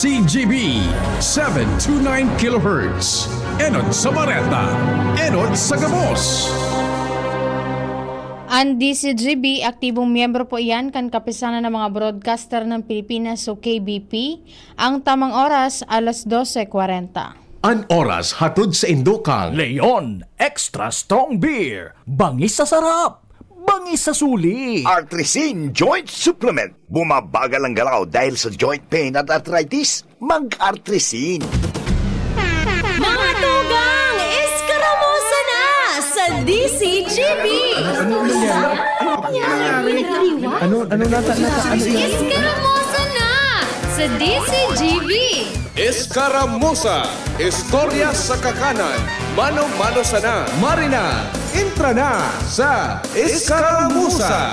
CGB 729 kHz. Enod sa Bareta, Enod sa Gabos. Ang DCGB, aktibong miyembro po iyan kan kapisanan ng mga broadcaster ng Pilipinas o KBP. Ang tamang oras, alas 12:40. An oras hatod sa Indokang. Leon Extra Strong Beer. Bangis sa sarap. Bangis sa sulit. Artrisin Joint Supplement. Bumabagal ang galaw dahil sa joint pain at arthritis. Mag-Artrisin. Mga tugang, eskaramusa na sa DCGB! Eskaramusa na sa DCGB! Escaramuza, istorya sa kakanan, mano-mano sana. Marina, entra na sa Escaramuza.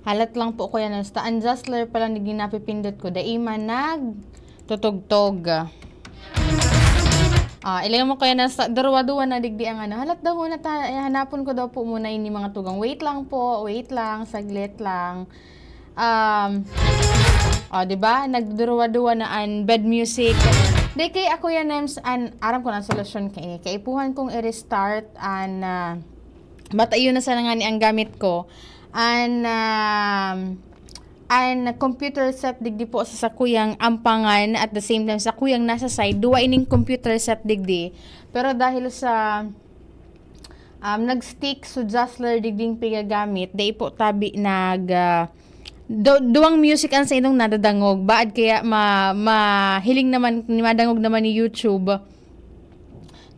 Halat lang po ko yan. Ang Justler pala na ginapipindot ko. Daima tutugtog. Ilagay mo kaya na darwa-duwa na digdi ang ano. Halat daw muna hanapon ko daw po muna ini mga tugang. Wait lang po. Wait lang. Saglit lang. Diba? Nagdurwa-duwa na an bed music. Di kay ako yan aram ko na solusyon kay kaipuhan kong i-restart matayo na sana nga ni ang gamit ko. An computer set digdi po sa sakuyang ampangan at the same time sa kuyang nasa side duwa ining computer set digdi pero dahil sa nag-stick so Justler digding pigagamit day po tabi duwang music ang sa inong nadadangog baad kaya mahiling naman ni madangog naman ni YouTube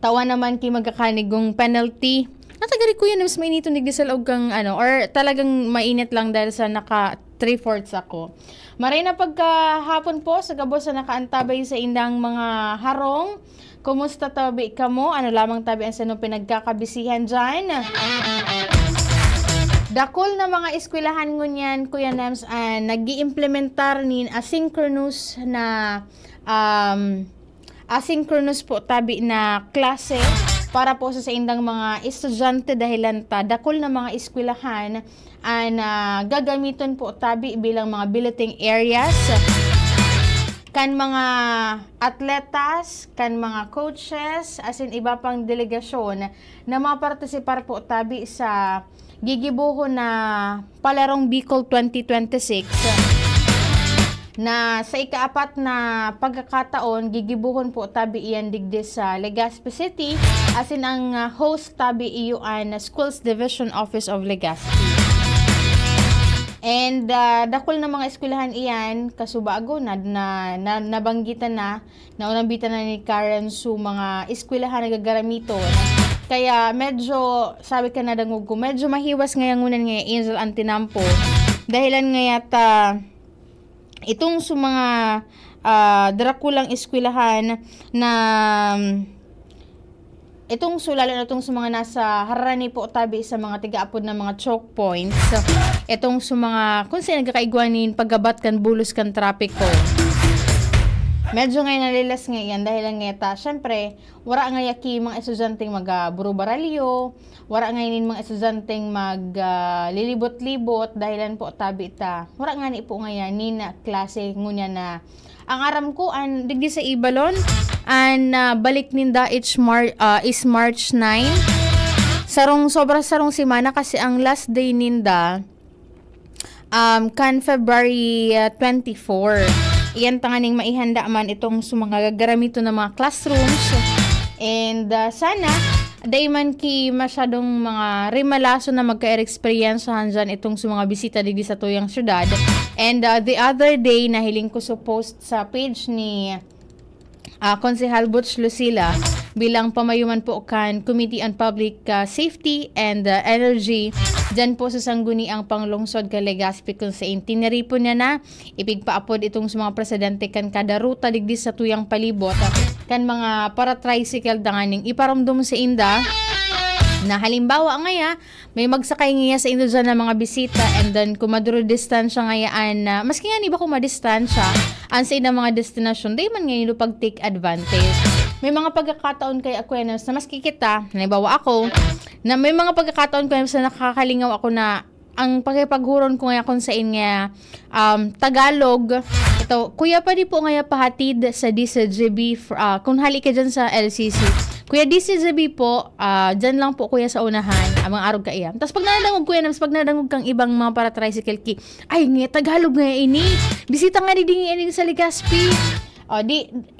tawa naman kay magkakanigong penalty. Natagari ko yun, mas mainito nigdisal og kang or talagang mainit lang dahil sa naka 3/4 ako. Maray na pagkahapon po sa Gabos sa nakaantabay sa indang mga harong. Kumusta tabi ka mo? Ano lamang tabi ang sanong pinagkakabisihan dyan? Dakol na mga eskwelahan ngunyan, Kuya Nems, nag-i-implementar ni asynchronous po tabi na klase para po sa indang mga estudyante dahilan dakol na mga eskwelahan gagamiton po tabi bilang mga billeting areas kan mga atletas, kan mga coaches, as in iba pang delegasyon na mapartisipar po tabi sa gigibuho na Palarong Bicol 2026 na sa ikaapat na pagkakataon gigibuhon po tabi iyan digdi sa Legazpi City as in ang host tabi iyon Schools Division Office of Legazpi. And dakol na mga eskwelahan iyan kasubago nabanggitan na naunambitan na ni Karen su mga eskwelahan nagagaramiton. Kaya medyo sabi ka na dangog ko medyo mahiwas ngayon nga Angel Antinampo dahilan ngayata itong sa mga drakulang eskwelahan na itong sulalo na itong sa mga nasa harani po tabi sa mga tigaapod na mga choke points. Itong sa mga kung saan nagkakaigwanin paggabat kan bulos kan trapiko. Medyo ngayon nalilas ngayon dahil ang ngeta. Siyempre, wala ngayaki mga estudyanteng mag-buro-baralyo, wala ngayon mga estudyanteng mag-lilibot-libot dahilan po tabi ita. Wala nga ni po ngayon ni na klase ngunya na ang aram ko digdi sa Ibalon balik ninda is March 9. Sobrang sarong simana kasi ang last day ninda kan February 24. Iyan tanganing maihanda man itong mga gagaramito ng mga classrooms and sana day man ki masyadong mga rimalaso na magka-experiencehan dyan itong mga bisita digdi sa tuyang syudad. And the other day nahiling ko sa post sa page ni Konsehal Butch Lucila bilang pamayuman po kan Committee on Public Safety and Energy dyan po sa sangguni ang panglungsod ka Legazpi kung sa intinary po niya na ipigpaapod itong sa mga presidente kan kada ruta digdi sa tuyang palibot kan mga para tricycle danganing iparamdom sa inda na halimbawa ngaya may magsakay ngaya sa indo dyan ng mga bisita and then kung maduro distansya ngayaan maski nga ni ba kung madistansya ang sa inang mga destinasyon day man ngayon pag take advantage. May mga pagkakataon kay ako na maski kita, halimbawa ako, na may mga pagkakataon ko na nakakalingaw ako na ang pagkipaghuron ko ngayon sa inya Tagalog To, kuya pa di po ngaya pahatid sa DCGB kung hali ka dyan sa LCC. Kuya DCGB po, dyan lang po kuya sa unahan, mga arog ka iya. Tapos pag nadangog kuya, pag nadangog kang ibang mga para tricycle ki, ay nga, Tagalog nga ini. Bisita nga di ini sa Legazpi.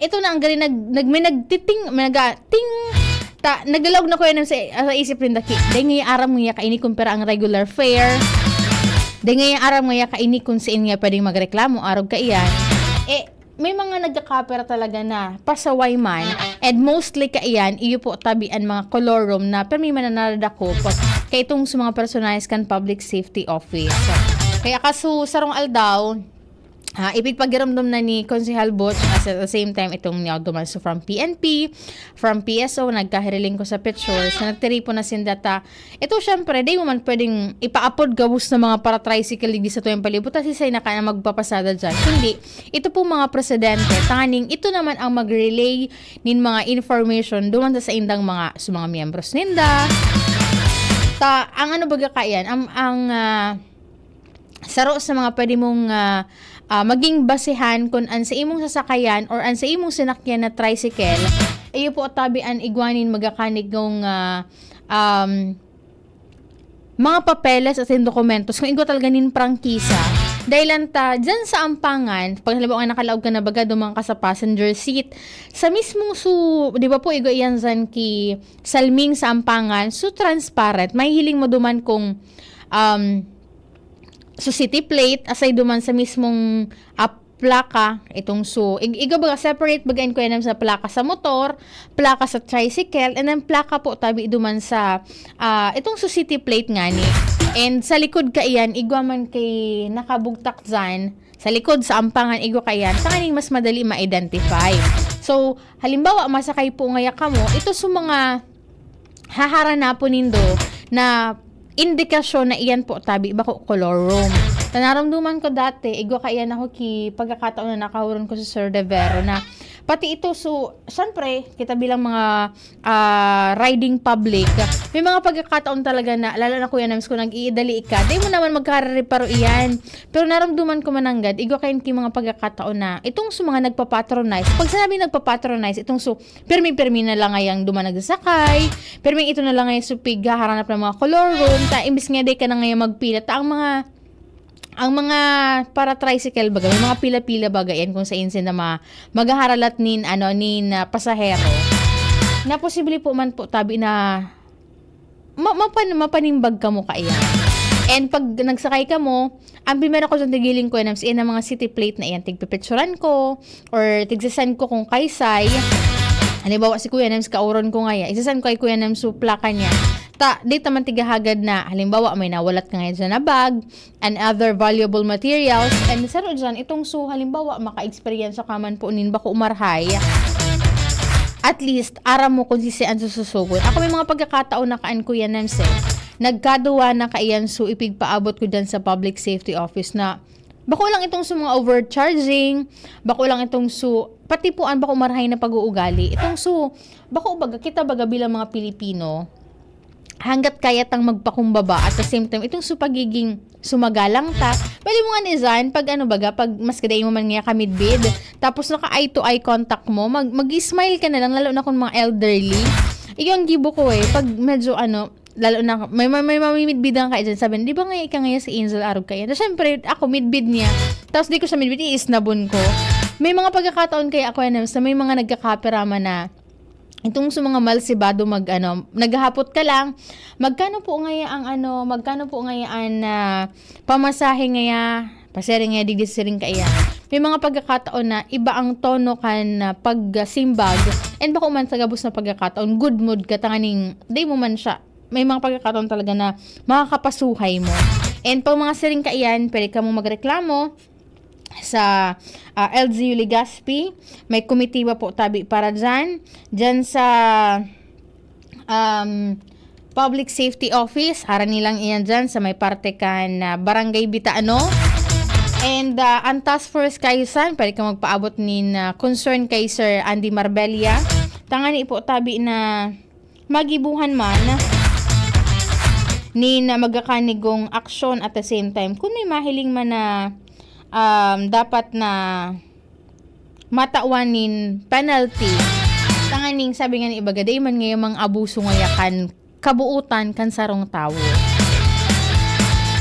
Ito na ang galing, nagtiting, naglalawag na kuya sa isip rin daki. Dahil nga aram nga kaini kumpara ang regular fare. Dahil nga aram nga kaini kung saan nga pwedeng magreklamo, arog ka iyan. May mga nagkakapera talaga na pasaway man, and mostly ka iyan, iyo po tabian mga color room na pero may mananarad ako kay itong sa mga personalized kan public safety office. Kaya kaso sarong aldaw, ipigpagiramdam na ni Konsehal Butch at the same time itong niyaw so from PNP, from PSO, nagkahiriling ko sa pictures na nagtiripo na sindata. Ito syempre, di mo man pwedeng ipa-upload gawos na mga para tricycle di sa tuyang palibot at sisay na ka na magpapasada dyan. Kundi, ito po mga presidente, taning ito naman ang mag-relay nin mga information duman sa indang mga miyembros ninda. Ang ano baga kayan, ang saro sa mga pwede mong maging basehan kung an sa imong sasakayan or an sa imong sinakyan na tricycle, iyo po tabian igwanin magakanig ng mga papeles at dokumentos kung igo talaga nin prangkisa. Dahil lang dyan sa ampangan, pag halimbawa nakalaog ka na baga dumang ka sa passenger seat, sa mismong di ba po igo iyan dyan ki salming sa ampangan, transparent, may hiling mo duman kung city plate aside duman sa mismong plaka itong iga baga separate bagain ko yan sa plaka sa motor, plaka sa tricycle, and then plaka po tabi duman sa itong city plate nga ni. And sa likod ka iyan, igwa man kay nakabugtak dyan, sa likod sa ampangan igwa ka iyan, tanganing mas madali ma-identify. So, halimbawa masakay po ngaya ka mo, ito sa mga haharanapon nindo na indikasyon na iyan po tabi bako color room. Naramduman ko dati, igwa ka iyan ako pagkakataon na nakahuron ko sa Sir De Vero na pati ito syempre, kita bilang mga riding public, may mga pagkakataon talaga na, lalo na kuya nams ko nag-iidali ka, di mo naman magkareparo iyan. Pero naramduman ko mananggad, igwa kayo mga pagkakataon na, itong mga nagpapatronize, pag sinabi nagpapatronize, itong permi-permi na lang ngayang duman nagsasakay, permi ito na lang ngayang supig, haranap ng mga color room, imbis nga day ka na ngayang magpila, ang mga para tricycle baga, may mga pila-pila baga yan kung sa insin na maghaharalat nin pasahero. Na posible po man po tabi na mapanimbag ka mo kaya. And pag nagsakay ka mo, ang bimera ko dyan tigiling ko yan ng mga city plate na yan, tigpipicturan ko or tigsasan ko kung kaysay. Halimbawa si Kuya Nems kauron ko ngaya, isasan ko kay Kuya Nems plaka niya. Dito man tigahagad na, halimbawa may nawalat ka ngayon dyan na bag and other valuable materials. And saro dyan, itong halimbawa maka-experience ka man po nin bako umarhay. At least, aram mo kung sisian sususugon. Ako may mga pagkakataon na kaan Kuya Nems nagkaduwa na kaiyan ipigpaabot ko dyan sa public safety office na bako lang itong mga overcharging, bako lang itong pati po bako marhay na pag-uugali. Itong bako baga kita baga bilang mga Pilipino, hanggat kaya tang magpakumbaba at the same time itong pagiging sumagalang ta. Pwede mo nga nizan pag pag mas kadayin mo man nga ka midbid, tapos naka eye to eye contact mo, mag-smile ka na lang, lalo na kung mga elderly. Iyon gibo ko pag medyo lalo na may midbidan ka dyan, sabi, di ba nga ika ngayon si Angel Arog kaya? So, syempre, ako midbid niya. Tapos di ko siya midbid, iisnabon ko. May mga pagkakataon kaya ako sa may mga nagkakaperama na itong sa mga malsibado naghahapot ka lang, magkano po ngayon pamasahe ngaya, pasering nga digdisiring kaya. May mga pagkakataon na iba ang tono kan pagsimbag, and bako man sa gabos na pagkakataon, good mood ka, tanganing, di mo man siya. May mga pagkakataon talaga na makakapasuhay mo. And pag mga siring ka iyan, pwede ka mong magreklamo sa LGU Legazpi. May komitiba po tabi para dyan. Dyan sa Public Safety Office. Haran nilang iyan dyan sa may parte kan Barangay Bitaano. And ang task force kayo san, pwede ka magpaabot nin concern kay Sir Andy Marbella. Tangani po tabi na magibuhan man ni na magkakanigong aksyon at the same time kung may mahiling man na dapat na matawanin penalty. Tanganing sabi nga ni ibaga, day man ngayon mga abuso ngayakan, kabuutan kan sarong tawo.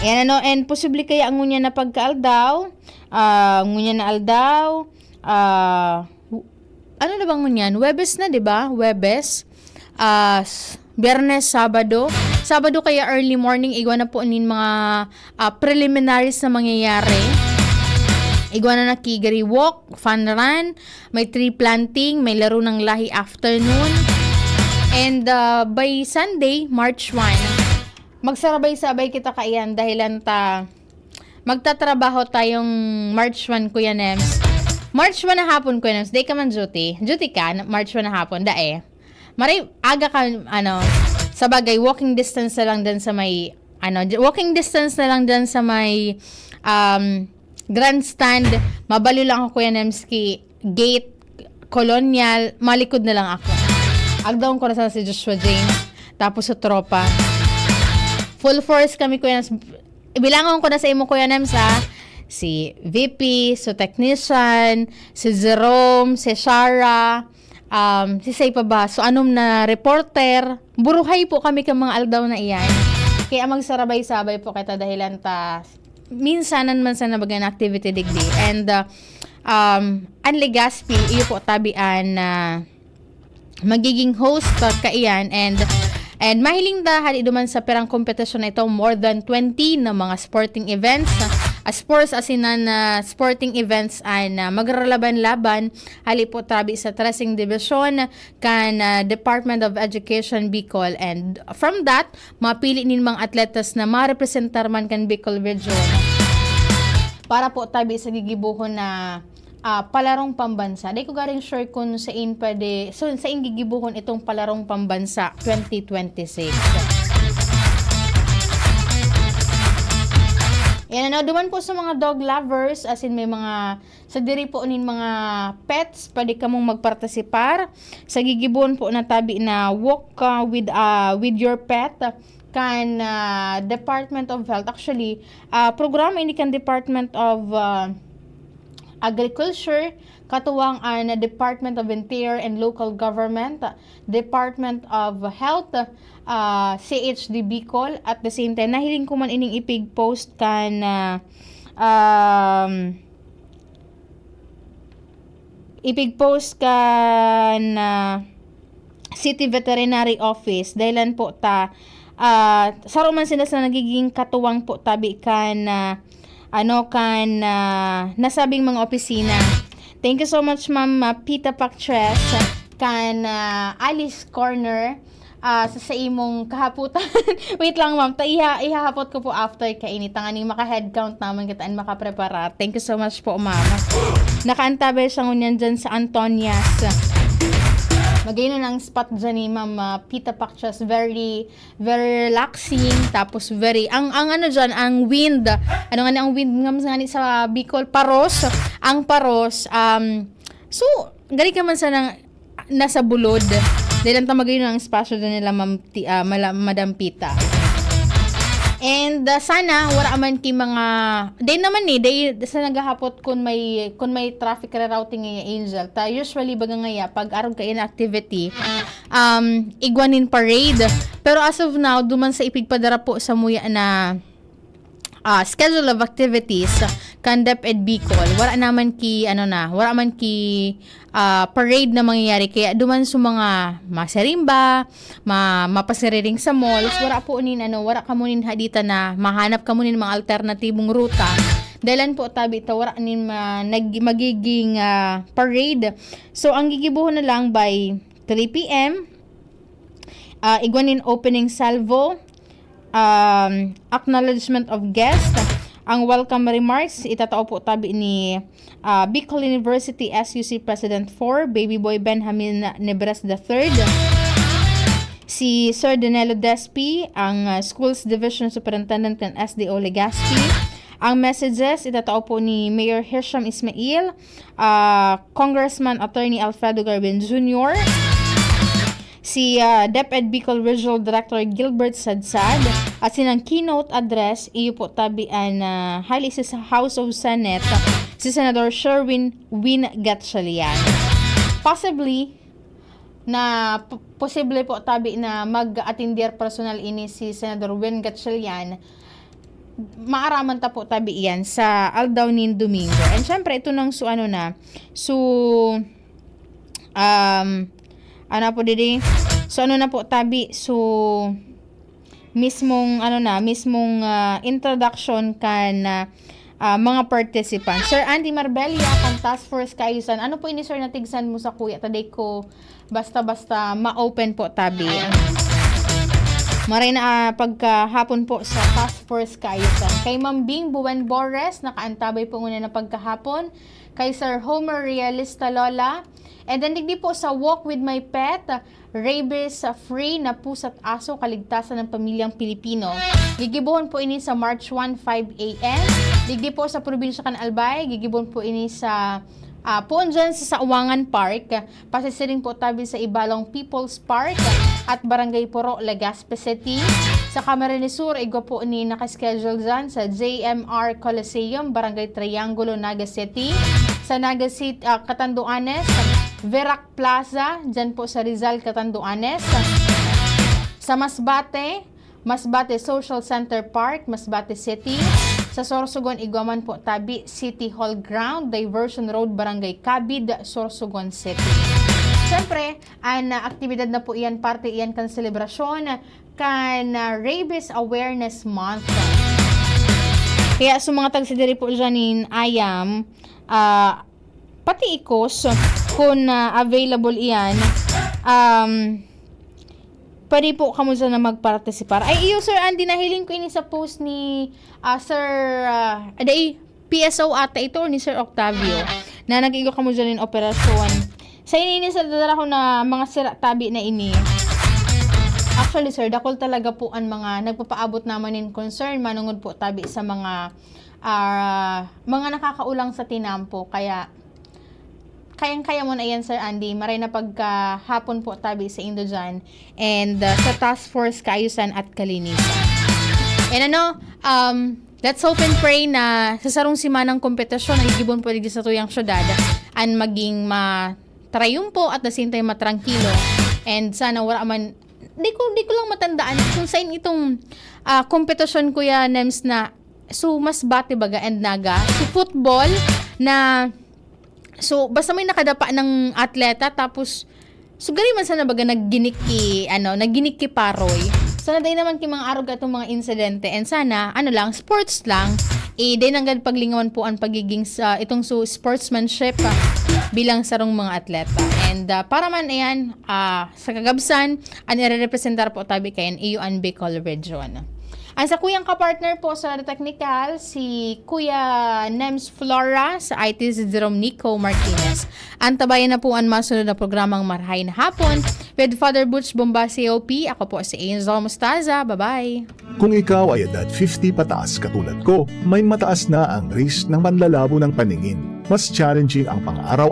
Yan and posible kaya ang ngunya na pagkaaldaw, ngunya na aldaw, ano na bang ngunyan? Webes na, di ba? Webes. Biyernes, Sabado. Sabado kaya early morning, igwa na po nin mga preliminaries na mangyayari. Igwa na nakigari walk, fun run, may tree planting, may laro ng lahi afternoon. And by Sunday, March 1, magsarabay-sabay kita kaiyan dahilan magtatrabaho tayong March 1, Kuya Nems. March 1 na hapon, Kuya Nems. Day ka man duty. Duty ka, March 1 na hapon. Maray, aga ka, sa bagay, walking distance na lang dyan sa may, grandstand. Mabalo lang ako, Kuya Nemski. Gate, Colonial, malikod na lang ako. Agdaon ko na sa si Joshua James. Tapos sa tropa. Full force kami, Kuya Nems. Ibilangan ko na sa imo, Kuya Nems, si VP, so technician, si Jerome, si Shara, si Say pa ba? So, anom na reporter. Buruhay po kami ka mga aldaw na iyan. Kaya magsarabay-sabay po kita dahilan minsanan man sa nabagan activity digdi. And, ang Legaspi, iyo po tabian na magiging host kaiyan. And mahiling dahil iduman sa perang kompetisyon na ito, more than 20 na mga sporting events. Sports asinan sporting events ay magralaban-laban hali po tabi sa Tracing Division kan Department of Education Bicol. And from that, mapili nin mga atletas na marepresentar man kan Bicol Region para po tabi sa gigibuhon na palarong pambansa. Di ko garing sure kung sa gigibuhon itong palarong pambansa 2026. Yan duman po sa mga dog lovers, as in may mga, sa diri po nin mga pets, pwede ka mong magpartisipar. Sa gigibuhon po na tabi na walk with your pet, kan Department of Health. Actually, programa ini kan Department of Agriculture, katuwang na Department of Interior and Local Government, Department of Health, CHD Bicol. At the same time, nahiling ko man ining ipig-post kan City Veterinary Office. Dahilan po saro man sila sa nagiging katuwang po tabi kan nasabing mga opisina. Thank you so much, Ma'am Pita Pactres, kan Alice Corner, sa imong kahaputan. Wait lang, Ma'am. Ihahapot ko po after kainit. Tanganing maka-head count naman kita and makaprepara. Thank you so much po, Ma'am. Nakaantabay siya ngunyan dyan sa Antonias. Magayon ng spot dyan ni Ma'am Pita Pactres. Very, very relaxing. Tapos very, ang wind. Ang wind nga sa Bicol? Paros. Ang paros. So, gali ka man sa nasa bulod. Dahil ang tamagayon ng espasyo dyan nila Madam Pita. And sana wala man ki mga day naman sa naghahapot kung may traffic rerouting nga Angel ta usually baga ngaya pag arog kay na activity igwanin parade, pero as of now duman sa ipigpadara po sa muya na schedule of activities kan DepEd Bicol, wala man ki parade na mangyayari, kaya duman sa mga maserimba, mapasiriring sa malls, wala po wala ka munin hadita na mahanap ka munin mga alternatibong ruta. Dahilan po tabi ito, wala nin magiging parade. So ang gigibuhon na lang by 3 p.m. Igwanin opening salvo, acknowledgement of guests, ang welcome remarks itatao po tabi ni Bicol University SUC President 4 Baby Boy Benjamin Nebres III, si Sir Danilo Despi, ang Schools Division Superintendent ng SDO Legaspi. Ang messages itatao po ni Mayor Hisham Ismail, Congressman Attorney Alfredo Garbin Jr., si DepEd Bicol Regional Director Gilbert Sadsad at sinang keynote address iyo po tabian na hali sa House of Senate si Senador Sherwin Win Gatchalian. Possibly na posible po tabi na mag-attendeer personal ini si Senador Win Gatchalian. Maaraman ta po tabi iyan sa Aldaunin Domingo. And syempre ito nang ano po didi? So ano na po tabi? So mismong introduction kan mga participants. Sir Andy Marbella kan Task Force Kaayusan. Ano po ini sir natigsan mo sa kuya? Taday ko basta ma-open po tabi. Maray na pagkahapon po sa Task Force Kaayusan. Kay Ma'am Bing Buen Borres, nakaantabay po muna na pagkahapon. Kay Sir Homer Realista Lola. And then digdi po sa Walk with My Pet, rabies free na pusa't aso kaligtasan ng pamilyang Pilipino. Gigibuhon po ini sa March 1, 5 a.m. Digdi po sa probinsya kan Albay, gigibuhon po ini sa po dyan sa Uwangan Park, pasisiring po tabi sa Ibalong People's Park at Barangay Poro, Legazpi City. Sa Camarines Sur, igwa po ni nakaschedule dyan sa JMR Coliseum, Barangay Triangulo, Naga City. Sa Naga City, Catanduanes, Verac Plaza, dyan po sa Rizal, Catanduanes. Sa Masbate Social Center Park, Masbate City. Sa Sorsogon, Iguaman po tabi, City Hall Ground, Diversion Road, Barangay Cabid, Sorsogon City. Siyempre, ang aktibidad na po iyan, parte iyan kan selebrasyon, kan Rabies Awareness Month. Kaya sa mga tagsidiri po dyanin, ayam, pati ikos, kung available iyan, pwede po kamo dyan na magpartisipar. Ay, iyo Sir Andy, nahiling ko ini sa post ni PSO ata ito ni Sir Octavio na nag-igo kamo dyan in operasyon. Sa ini sa dadala ko na mga sira tabi na ini. Actually sir, dakol talaga po ang mga nagpapaabot naman in concern manungod po tabi sa mga nakakaulang sa tinampo. Kayang-kaya mo na yan, Sir Andy. Maray na pagkahapon po tabi sa Indo dyan. And sa Task Force Kaayusan at Kalinisan. And let's hope and pray na sa sarong simanang kompetisyon ang igibon po sa tuyang syudad and maging matrayumpo at the same time matrangkilo. And sana wala man, di ko lang matandaan kung saan itong kompetisyon kuya Nems na so mas bati baga and naga. So football na so, basta may nakadapa ng atleta, tapos, so gani man sana baga nagginik ki paroy. Sana day naman ki mga arog atong mga insidente, and sana, sports lang, day nanggad paglingawan po ang pagiging sa itong sportsmanship bilang sarong mga atleta. And para man ayan, sa kagabsan, ang i-representar po tabi kayan, Iyuan Bicol Region. Ang sa kuyang kapartner po sa technical, si Kuya Nems Flora sa IT si Jerome Nico Martinez. Antabayan na po ang masunod na programang Marhay na Hapon with Father Butch Bomba COP. Ako po si Angel Mostaza. Bye-bye! Kung ikaw ay edad 50 pataas katulad ko, may mataas na ang risk ng panlalabo ng paningin. Mas challenging ang pang-araw-araw